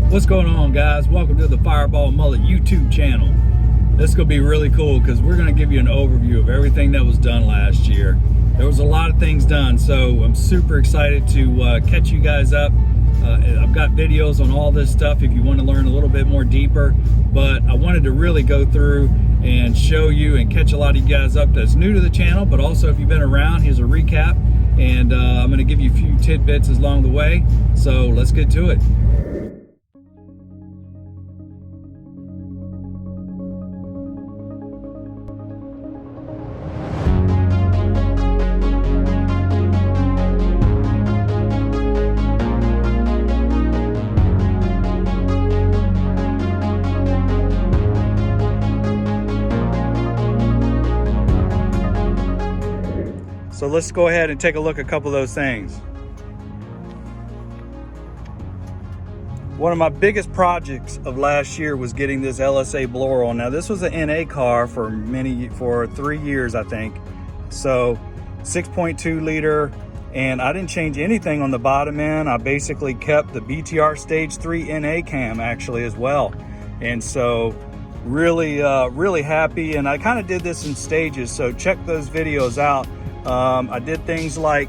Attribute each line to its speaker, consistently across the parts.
Speaker 1: What's going on, guys? Welcome to the Fireball Mullet YouTube channel. This is going to be really cool because we're going to give you an overview of everything that was done last year. There was a lot of things done, so I'm super excited to catch you guys up. I've got videos on all this stuff if you want to learn a little bit more deeper, but I wanted to really go through and show you and catch a lot of you guys up that's new to the channel, but also if you've been around, here's a recap, and I'm going to give you a few tidbits along the way. So let's get to it. So let's go ahead and take a look at a couple of those things. One of my biggest projects of last year was getting this LSA Blur on. Now this was an NA car for 3 years, I think. So 6.2 liter, and I didn't change anything on the bottom end. I basically kept the BTR Stage 3 NA cam actually as well. And so really happy, and I kind of did this in stages, so check those videos out. I did things like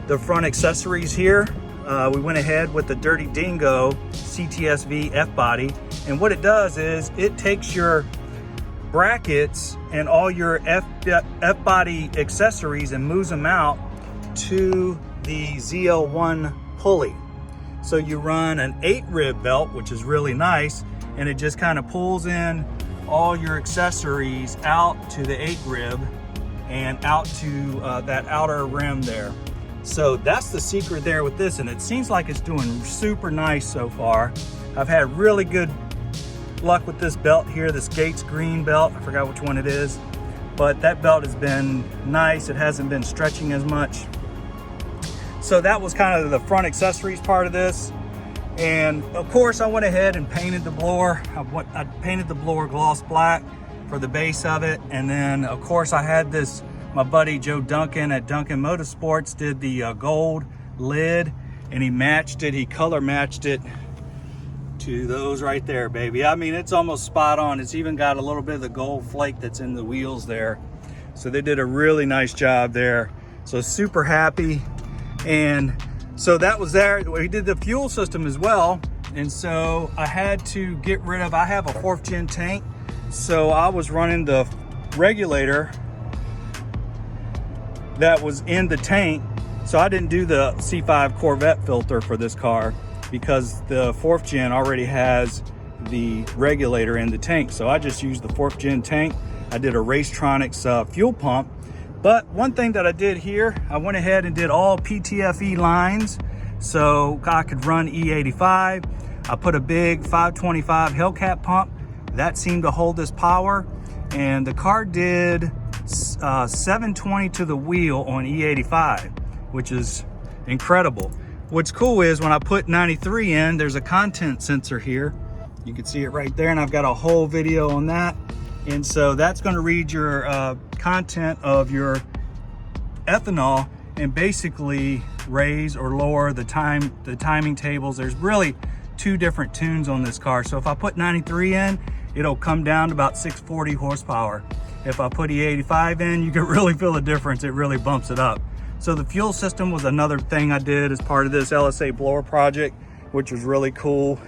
Speaker 1: the front accessories here. We went ahead with the Dirty Dingo CTSV F-body, and what it does is it takes your brackets and all your F-body accessories and moves them out to the ZL1 pulley. So you run an 8-rib belt, which is really nice, and it just kind of pulls in all your accessories out to the 8-rib and out to that outer rim there. So that's the secret there with this, and it seems like it's doing super nice so far. I've had really good luck with this belt here, this Gates green belt. I forgot which one it is, but that belt has been nice. It hasn't been stretching as much. So that was kind of the front accessories part of this. And of course I went ahead and painted the blower. I painted the blower gloss black for the base of it, and then of course I had this, my buddy Joe Duncan at Duncan Motorsports did the gold lid, and he color matched it to those right there, baby. I mean, it's almost spot on. It's even got a little bit of the gold flake that's in the wheels there, so they did a really nice job there. So super happy. And so that was there. We did the fuel system as well, and so I had to get rid of, I have a 4th gen tank, so I was running the regulator that was in the tank. So I didn't do the C5 Corvette filter for this car because the 4th gen already has the regulator in the tank. So I just used the 4th gen tank. I did a Racetronics fuel pump. But one thing that I did here, I went ahead and did all PTFE lines so I could run E85. I put a big 525 Hellcat pump. That seemed to hold this power, and the car did 720 to the wheel on E85, which is incredible. What's cool is when I put 93 in, there's a content sensor here. You can see it right there, and I've got a whole video on that. And so that's going to read your content of your ethanol and basically raise or lower the timing tables. There's really 2 different tunes on this car. So if I put 93 in, it'll come down to about 640 horsepower. If I put E85 in, you can really feel the difference. It really bumps it up. So the fuel system was another thing I did as part of this LSA Blur project, which was really cool.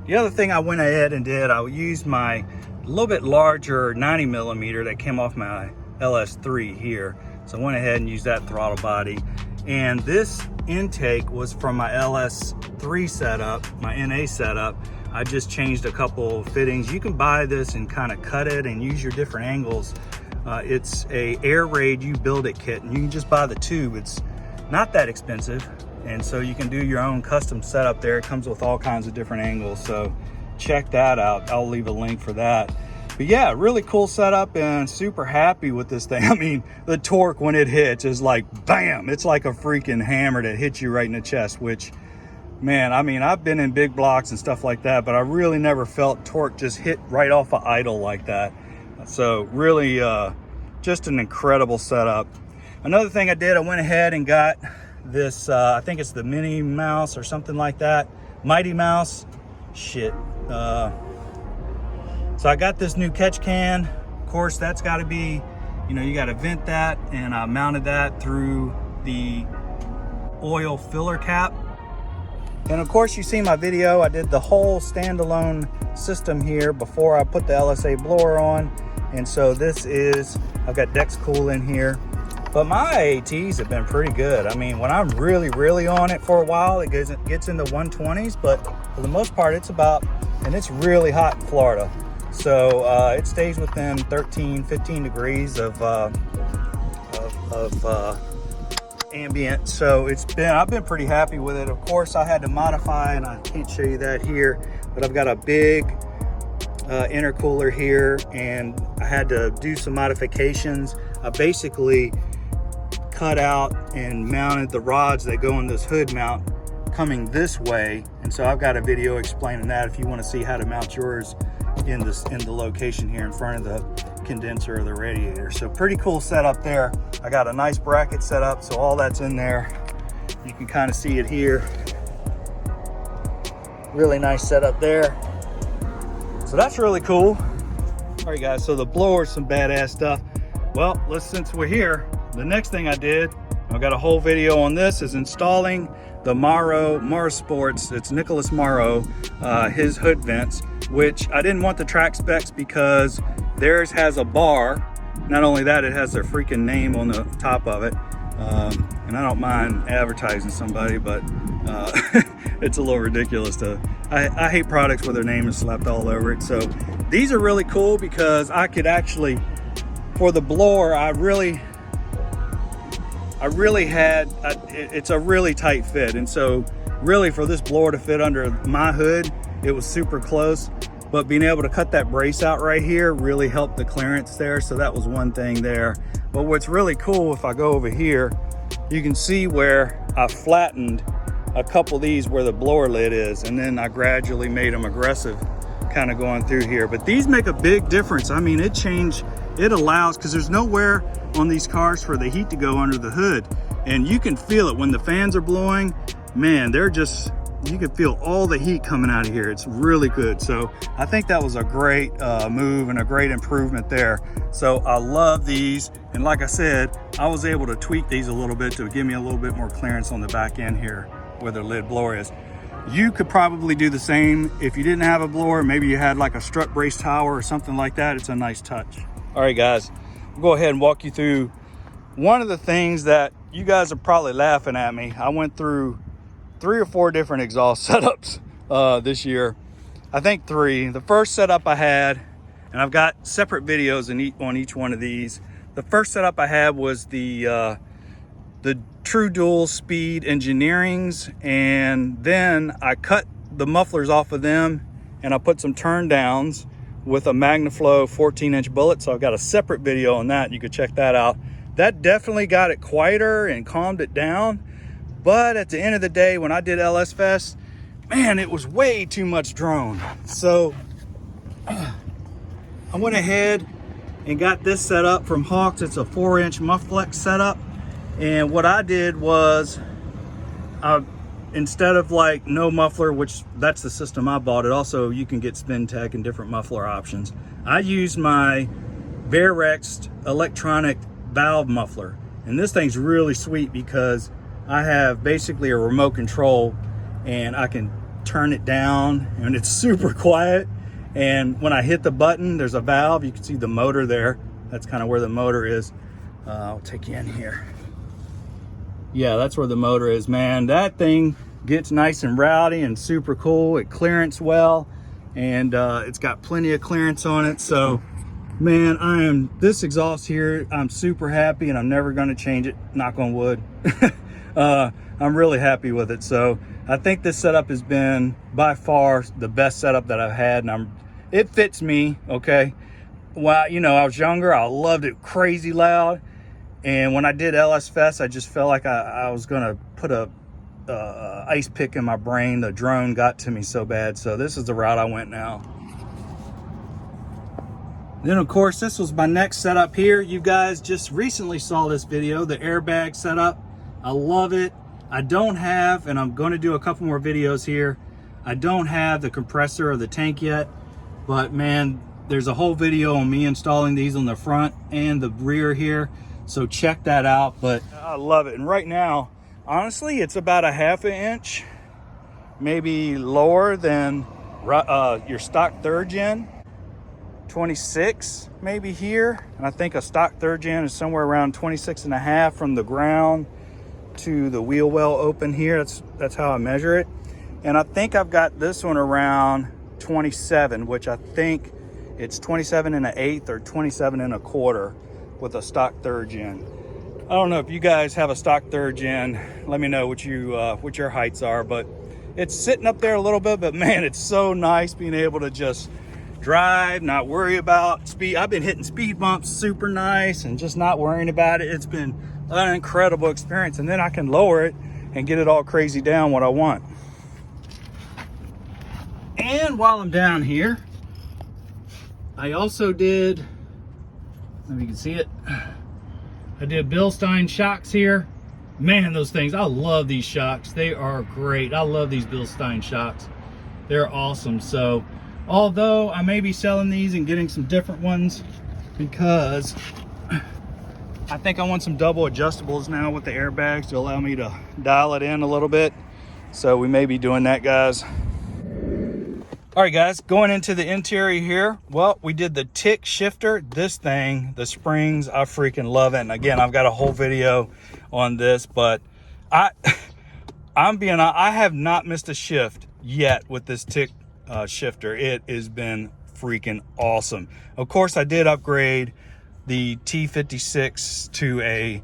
Speaker 1: The other thing I went ahead and did, I used my little bit larger 90 millimeter that came off my LS3 here. So I went ahead and used that throttle body. And this intake was from my LS3 setup, my NA setup. I just changed a couple of fittings. You can buy this and kind of cut it and use your different angles. It's a air raid you build it kit, and you can just buy the tube. It's not that expensive, and so you can do your own custom setup there. It comes with all kinds of different angles, so check that out. I'll leave a link for that. But yeah, really cool setup, and super happy with this thing. I mean, the torque when it hits is like bam. It's like a freaking hammer that hits you right in the chest, which, man, I mean, I've been in big blocks and stuff like that, but I really never felt torque just hit right off of idle like that. So really just an incredible setup. Another thing I did, I went ahead and got this, I think it's the Minnie Mouse or something like that. Mighty Mouse, shit. So I got this new catch can. Of course, that's gotta be, you know, you gotta vent that, and I mounted that through the oil filler cap. And of course, you see my video, I did the whole standalone system here before I put the LSA Blur on. And so this is, I've got Dex Cool in here. But my AATs have been pretty good. I mean, when I'm really on it for a while, it gets in the 120s, but for the most part, it's about, and it's really hot in Florida. So it stays within 13, 15 degrees of ambient. So I've been pretty happy with it. Of course, I had to modify, and I can't show you that here, but I've got a big intercooler here, and I had to do some modifications. I basically cut out and mounted the rods that go in this hood mount coming this way, and so I've got a video explaining that if you want to see how to mount yours in the location here in front of the condenser or the radiator. So pretty cool setup there. I got a nice bracket set up, so all that's in there. You can kind of see it here. Really nice setup there. So that's really cool. All right, guys, so the blower's some badass stuff. Well, since we're here, the next thing I did, I've got a whole video on this, is installing the Maro Sports. It's Nicholas Maro, his hood vents, which I didn't want the track specs because theirs has a bar. Not only that, it has their freaking name on the top of it. And I don't mind advertising somebody, but it's a little ridiculous to, I hate products where their name is slapped all over it. So these are really cool because I could actually, for the blower, it's a really tight fit. And so really for this blower to fit under my hood, it was super close, but being able to cut that brace out right here really helped the clearance there. So that was one thing there. But what's really cool, if I go over here, you can see where I flattened a couple of these where the blower lid is, and then I gradually made them aggressive kind of going through here. But these make a big difference. I mean, it allows, because there's nowhere on these cars for the heat to go under the hood, and you can feel it when the fans are blowing. Man, you can feel all the heat coming out of here. It's really good. So I think that was a great move and a great improvement there. So I love these, and like I said, I was able to tweak these a little bit to give me a little bit more clearance on the back end here where the lid blower is. You could probably do the same if you didn't have a blower. Maybe you had like a strut brace tower or something like that. It's a nice touch. All right, guys, I'll go ahead and walk you through one of the things that you guys are probably laughing at me. I went through 3 or 4 different exhaust setups this year. I think 3. The first setup I had, and I've got separate videos on each one of these. The first setup I had was the True Dual Speed Engineerings, and then I cut the mufflers off of them and I put some turn downs with a MagnaFlow 14-inch bullet. So I've got a separate video on that. You could check that out. That definitely got it quieter and calmed it down. But at the end of the day, when I did LS Fest, man, it was way too much drone. So I went ahead and got this set up from Hawks. It's a 4-inch Mufflex setup. And what I did was, instead of like no muffler, which that's the system I bought, it also, you can get SpinTech and different muffler options. I used my Varex electronic valve muffler. And this thing's really sweet because I have basically a remote control and I can turn it down, and it's super quiet. And when I hit the button, there's a valve. You can see the motor there. That's kind of where the motor is. I'll take you in here. Yeah, that's where the motor is, man. That thing gets nice and rowdy and super cool. It clearance well, and it's got plenty of clearance on it. So, man, this exhaust here, I'm super happy, and I'm never going to change it, knock on wood. I'm really happy with it. So I think this setup has been by far the best setup that I've had, and it fits me, okay? Well, you know, I was younger, I loved it crazy loud. And when I did LS Fest, I just felt like I was gonna put a ice pick in my brain. The drone got to me so bad. So this is the route I went now. Then of course, this was my next setup here. You guys just recently saw this video, the airbag setup. I love it. I don't have, and I'm going to do a couple more videos here, I don't have the compressor or the tank yet, but man, there's a whole video on me installing these on the front and the rear here, so check that out. But I love it. And right now, honestly, it's about a ½ inch, maybe lower than your stock third gen. 26 maybe here, and I think a stock third gen is somewhere around 26.5 from the ground to the wheel well open here. That's how I measure it. And I think I've got this one around 27, which I think it's 27.1/8 or 27.25 with a stock third gen. I don't know if you guys have a stock third gen. Let me know what your heights are, but it's sitting up there a little bit. But man, it's so nice being able to just drive, not worry about speed. I've been hitting speed bumps super nice and just not worrying about it. It's been an incredible experience. And then I can lower it and get it all crazy down what I want. And while I'm down here, I also did, maybe you can see it, I did Bilstein shocks here. Man, those things, I love these shocks. They are great. I love these Bilstein shocks. They're awesome. So although I may be selling these and getting some different ones, because I think I want some double adjustables now with the airbags to allow me to dial it in a little bit. So we may be doing that, guys. All right, guys, going into the interior here. Well, we did the tick shifter. This thing, the springs, I freaking love it. And again, I've got a whole video on this, but I have not missed a shift yet with this tick shifter. It has been freaking awesome. Of course, I did upgrade the T56 to a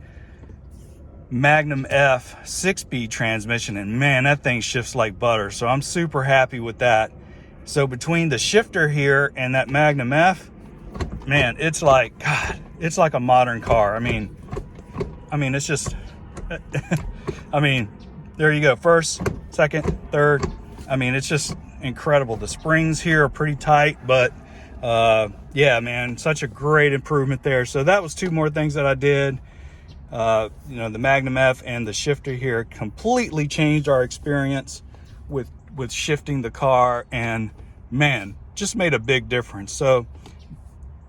Speaker 1: Magnum F 6-speed transmission, and man, that thing shifts like butter. So I'm super happy with that. So between the shifter here and that Magnum F, man, it's like, God, it's like a modern car. I mean, it's just, I mean, there you go. First, second, third. I mean, it's just incredible. The springs here are pretty tight, but yeah, man, such a great improvement there. So that was two more things that I did. You know, the Magnum F and the shifter here completely changed our experience with shifting the car, and man, just made a big difference. So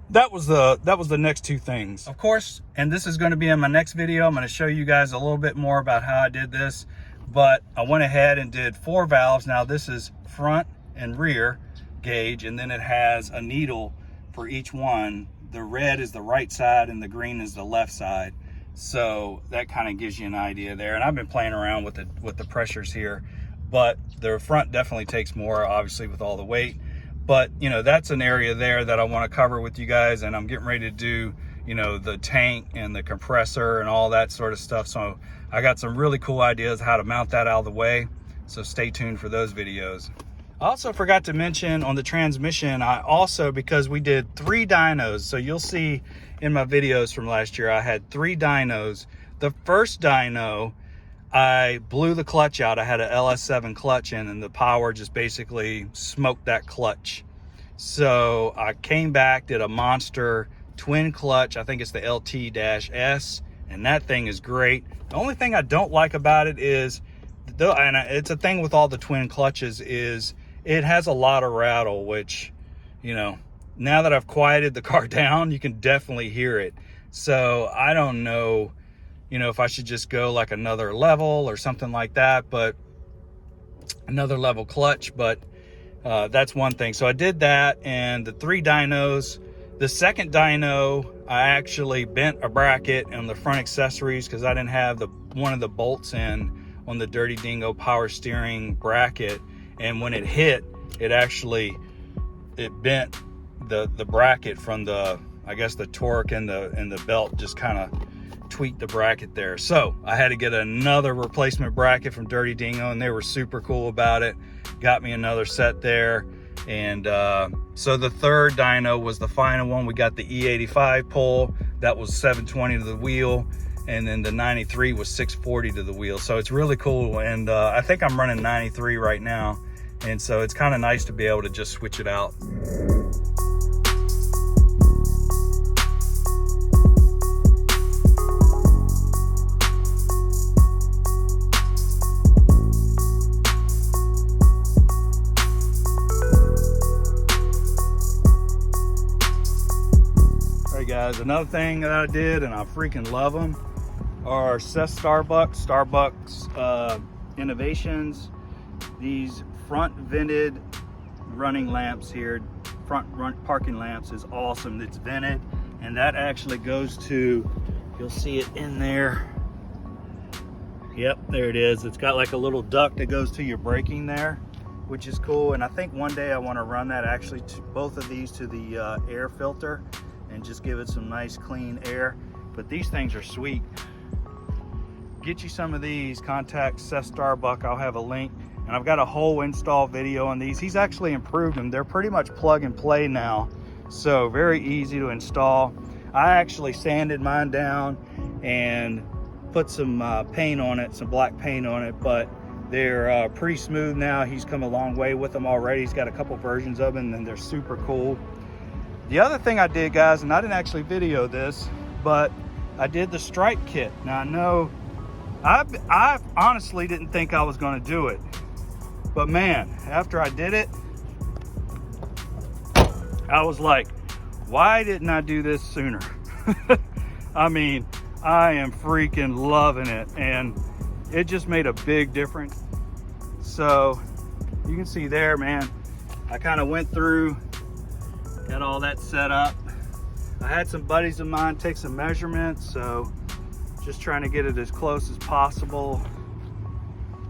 Speaker 1: that was the next two things, of course. And this is going to be in my next video. I'm going to show you guys a little bit more about how I did this, but I went ahead and did 4 valves. Now this is front and rear gauge, and then it has a needle for each one. The red is the right side and the green is the left side. So that kind of gives you an idea there. And I've been playing around with the pressures here, but the front definitely takes more, obviously, with all the weight. But you know, that's an area there that I want to cover with you guys, and I'm getting ready to do, you know, the tank and the compressor and all that sort of stuff. So I got some really cool ideas how to mount that out of the way, so stay tuned for those videos. I also forgot to mention on the transmission, I also, because we did 3 dynos, so you'll see in my videos from last year, I had 3 dynos. The first dyno, I blew the clutch out. I had a LS7 clutch in, and the power just basically smoked that clutch. So I came back, did a monster twin clutch. I think it's the LT-S, and that thing is great. The only thing I don't like about it is, and it's a thing with all the twin clutches, is it has a lot of rattle, which, you know, now that I've quieted the car down, you can definitely hear it. So I don't know, you know, if I should just go like another level or something like that, but another level clutch. But that's one thing. So I did that, and the 3 dynos. The second dyno, I actually bent a bracket on the front accessories because I didn't have one of the bolts in on the Dirty Dingo power steering bracket. And when it hit, it bent the bracket from the, I guess, the torque and the belt just kind of tweaked the bracket there. So I had to get another replacement bracket from Dirty Dingo, and they were super cool about it. Got me another set there. And so the third dyno was the final one. We got the E85 pole. That was 720 to the wheel. And then the 93 was 640 to the wheel. So it's really cool. And I think I'm running 93 right now. And so it's kind of nice to be able to just switch it out. guys, another thing that I did, and I freaking love them, are Starbucks innovations. These front vented running lamps here, front parking lamps, is awesome. It's vented, and that actually goes to, you'll see it in there. Yep, there it is. It's got like a little duct that goes to your braking there, which is cool. And I think one day I want to run that actually to both of these to the air filter and just give it some nice clean air. But these things are sweet. Get you some of these, contact Seth Starbuck. I'll have a link. And I've got a whole install video on these. He's actually improved them. They're pretty much plug and play now, so very easy to install. I actually sanded mine down and put some paint on it, some black paint on it, but they're pretty smooth now. He's come a long way with them already. He's got a couple versions of them, and they're super cool. The other thing I did, guys, and I didn't actually video this, but I did the stripe kit. Now I know I honestly didn't think I was going to do it, but man, after I did it, I was like, why didn't I do this sooner? I mean, I am freaking loving it, and it just made a big difference. So you can see there, man, I kind of went through, got all that set up. I had some buddies of mine take some measurements, so just trying to get it as close as possible.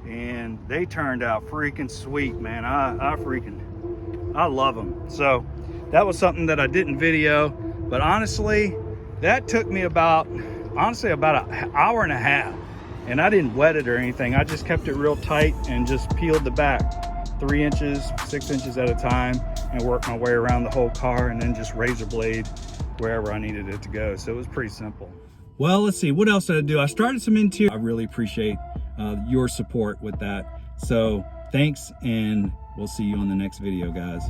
Speaker 1: And they turned out freaking sweet, man. I love them. So that was something that I didn't video, but honestly, that took me about an hour and a half, and I didn't wet it or anything. I just kept it real tight and just peeled the back 3 inches, 6 inches at a time, and worked my way around the whole car, and then just razor blade wherever I needed it to go. So it was pretty simple. Well, let's see, what else did I do? I started some interior. I really appreciate your support with that. So thanks, and we'll see you on the next video, guys.